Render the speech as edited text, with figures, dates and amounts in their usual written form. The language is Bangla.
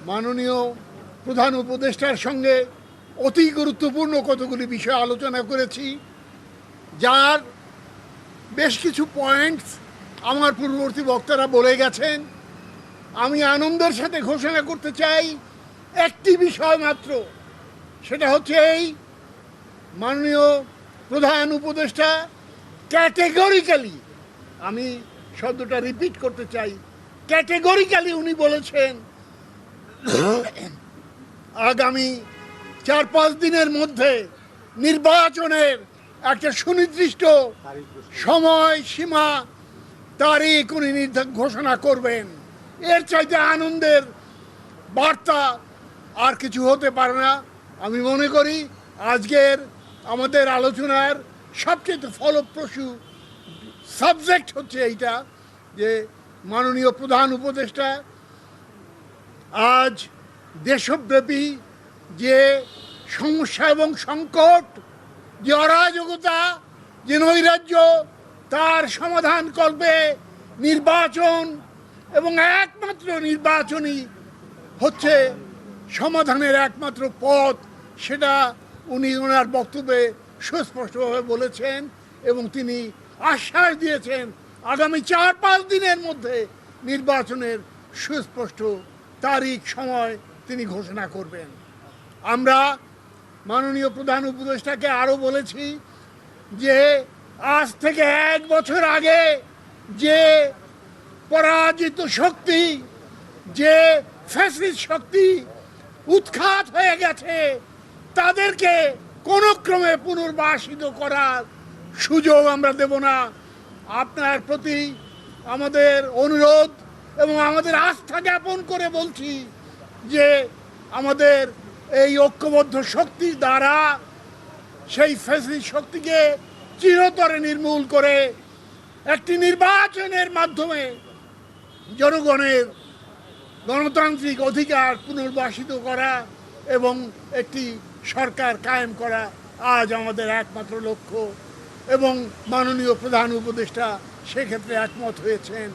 মাননীয় প্রধান উপদেষ্টার সঙ্গে অতি গুরুত্বপূর্ণ কতগুলি বিষয় আলোচনা করেছি, যার বেশ কিছু পয়েন্টস আমার পূর্ববর্তী বক্তারা বলে গেছেন। আমি আনন্দের সাথে ঘোষণা করতে চাই একটি বিষয় মাত্র, সেটা হচ্ছে এই মাননীয় প্রধান উপদেষ্টা ক্যাটেগরিক্যালি, আমি শব্দটা রিপিট করতে চাই, ক্যাটেগরিক্যালি উনি বলেছেন আগামী 4-5 দিনের মধ্যে নির্বাচনের একটা সুনির্দিষ্ট সময় সীমা তারিখ উনি ঘোষণা করবেন। এর চাইতে আনন্দের বার্তা আর কিছু হতে পারে না। আমি মনে করি আজকের আমাদের আলোচনার সবচেয়ে ফলপ্রসূ সাবজেক্ট হচ্ছে এইটা, যে মাননীয় প্রধান উপদেষ্টা আজ দেশব্যাপী যে সমস্যা এবং সংকট, যে অরাজকতা, যে নৈরাজ্য, তার সমাধান করবে নির্বাচন, এবং একমাত্র নির্বাচনই হচ্ছে সমাধানের একমাত্র পথ, সেটা উনি ওনার বক্তব্যে সুস্পষ্টভাবে বলেছেন এবং তিনি আশ্বাস দিয়েছেন আগামী 4-5 দিনের মধ্যে নির্বাচনের সুস্পষ্ট তারিখ সময় তিনি ঘোষণা করবেন। আমরা মাননীয় প্রধান উপদেষ্টাকে আরও বলেছি যে আজ থেকে 1 বছর আগে যে পরাজিত শক্তি, যে ফ্যাসিস্ট শক্তি উৎখাত হয়ে গেছে, তাদেরকে কোনো ক্রমে পুনর্বাসিত করার সুযোগ আমরা দেব না। আপনার প্রতি আমাদের অনুরোধ এবং আমাদের আস্থা জ্ঞাপন করে বলছি যে আমাদের এই ঐক্যবদ্ধ শক্তির দ্বারা সেই ফ্যাসিস্ট শক্তিকে চিরতরে নির্মূল করে একটি নির্বাচনের মাধ্যমে জনগণের গণতান্ত্রিক অধিকার পুনর্বাসিত করা এবং একটি সরকার কায়েম করা আজ আমাদের একমাত্র লক্ষ্য, এবং মাননীয় প্রধান উপদেষ্টা সেক্ষেত্রে একমত হয়েছেন।